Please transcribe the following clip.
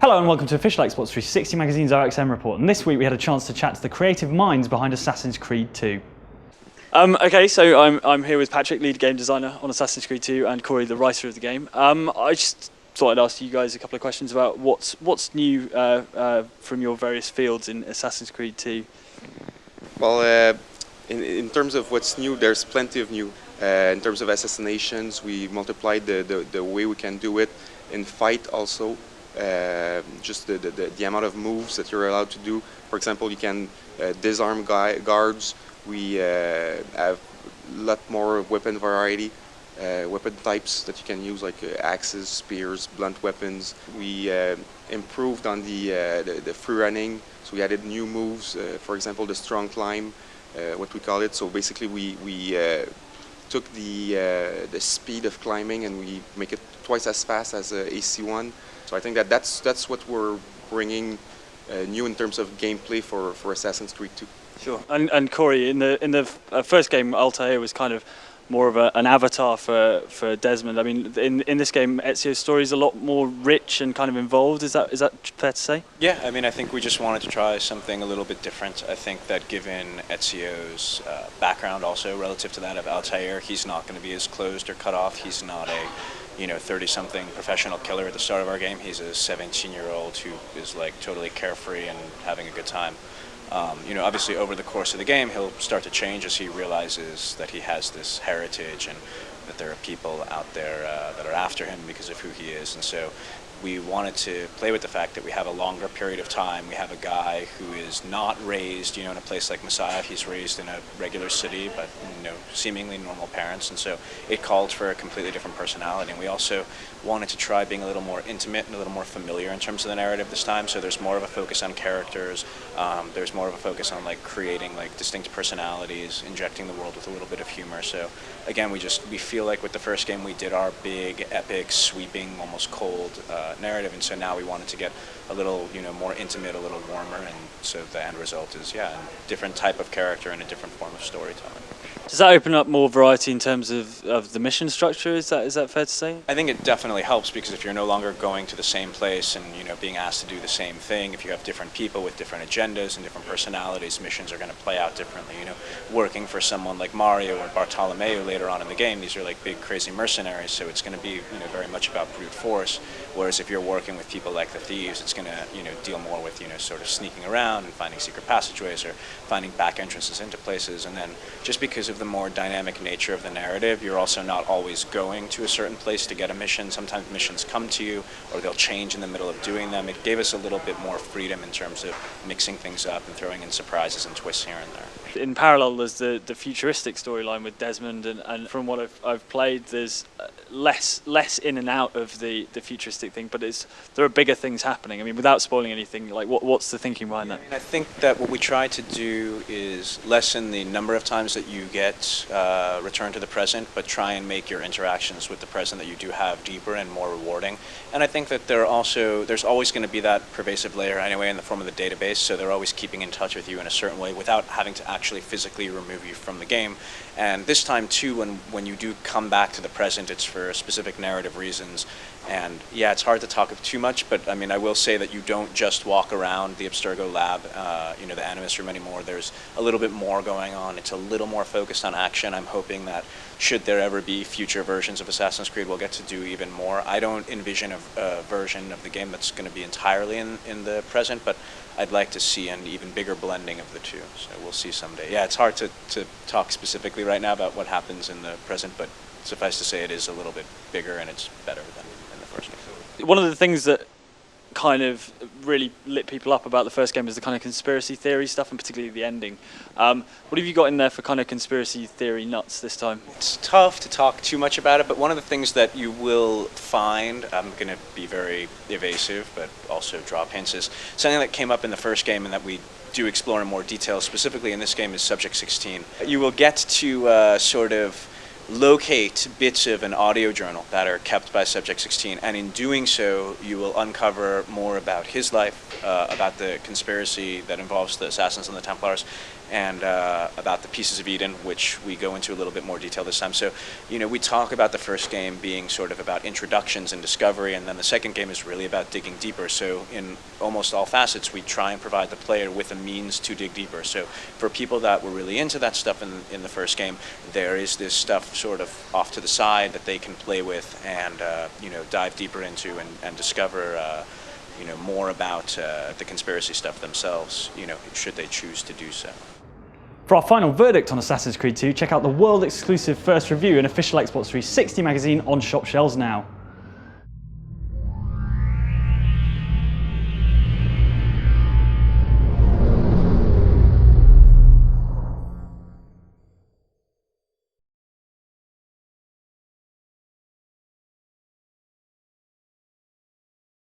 Hello and welcome to official Xbox 360 Magazine's OXM report, and this week we had a chance to chat to the creative minds behind Assassin's Creed 2. Okay, so I'm here with Patrick, lead game designer on Assassin's Creed 2, and Corey, the writer of the game. I just thought I'd ask you guys a couple of questions about what's new from your various fields in Assassin's Creed 2. Well, in terms of what's new, there's plenty of new. In terms of assassinations, we multiplied the way we can do it. In fight also, just the amount of moves that you're allowed to do. For example, you can disarm guards. We have a lot more weapon variety, weapon types that you can use, like axes, spears, blunt weapons. We improved on the free running, so we added new moves. For example, the strong climb, what we call it. So basically, we took the speed of climbing and we make it twice as fast as AC1. So I think that's what we're bringing new in terms of gameplay for Assassin's Creed 2. Sure. And Corey, in the first game, Altair was kind of more of an avatar for Desmond. I mean, in this game, Ezio's story is a lot more rich and kind of involved. Is that fair to say? Yeah, I mean, I think we just wanted to try something a little bit different. I think that given Ezio's background also relative to that of Altair, he's not going to be as closed or cut off. He's not a 30-something professional killer at the start of our game. He's a 17-year-old who is like totally carefree and having a good time. Obviously over the course of the game, he'll start to change as he realizes that he has this heritage and that there are people out there that are after him because of who he is. And so we wanted to play with the fact that we have a longer period of time. We have a guy who is not raised, in a place like Messiah. He's raised in a regular city, but seemingly normal parents, and so it called for a completely different personality. And we also wanted to try being a little more intimate and a little more familiar in terms of the narrative this time. So there's more of a focus on characters. There's more of a focus on creating distinct personalities, injecting the world with a little bit of humor. So again, we feel like with the first game we did our big, epic, sweeping, almost cold narrative, and so now we wanted to get a little more intimate, a little warmer, and so the end result is a different type of character and a different form of storytelling. Does that open up more variety in terms of the mission structure? Is that fair to say? I think it definitely helps, because if you're no longer going to the same place and being asked to do the same thing, if you have different people with different agendas and different personalities, missions are going to play out differently. Working for someone like Mario or Bartolomeo later on in the game, these are like big crazy mercenaries, so it's going to be very much about brute force. Whereas if you're working with people like the thieves, it's going to deal more with sort of sneaking around and finding secret passageways or finding back entrances into places. And then just because of the more dynamic nature of the narrative, you're also not always going to a certain place to get a mission. Sometimes missions come to you, or they'll change in the middle of doing them. It gave us a little bit more freedom in terms of mixing things up and throwing in surprises and twists here and there. In parallel, there's the futuristic storyline with Desmond, and from what I've played, there's less in and out of the futuristic thing, but there are bigger things happening. I mean, without spoiling anything, what's the thinking behind that? I think that what we try to do is lessen the number of times that you get return to the present, but try and make your interactions with the present that you do have deeper and more rewarding. And I think that there's always going to be that pervasive layer anyway in the form of the database, so they're always keeping in touch with you in a certain way without having to actually physically remove you from the game. And this time too, when you do come back to the present, it's for specific narrative reasons. And yeah, it's hard to talk of too much, but I mean, I will say that you don't just walk around the Abstergo lab, the Animus room anymore. There's a little bit more going on. It's a little more focused on action. I'm hoping that should there ever be future versions of Assassin's Creed, we'll get to do even more. I don't envision a version of the game that's going to be entirely in the present, but I'd like to see an even bigger blending of the two. So we'll see someday. Yeah, it's hard to talk specifically right now about what happens in the present, but suffice to say it is a little bit bigger and it's better than in the first game. One of the things that kind of really lit people up about the first game is the kind of conspiracy theory stuff, and particularly the ending. What have you got in there for kind of conspiracy theory nuts this time? It's tough to talk too much about it, but one of the things that you will find, I'm going to be very evasive but also drop hints, is something that came up in the first game and that we do explore in more detail, specifically in this game, is Subject 16. You will get to sort of locate bits of an audio journal that are kept by Subject 16, and in doing so, you will uncover more about his life, about the conspiracy that involves the Assassins and the Templars, and about the Pieces of Eden, which we go into a little bit more detail this time. So, we talk about the first game being sort of about introductions and discovery, and then the second game is really about digging deeper. So in almost all facets, we try and provide the player with a means to dig deeper. So for people that were really into that stuff in the first game, there is this stuff sort of off to the side that they can play with and dive deeper into and discover more about the conspiracy stuff themselves, should they choose to do so. For our final verdict on Assassin's Creed 2, check out the world-exclusive first review and official Xbox 360 magazine on shop shelves now.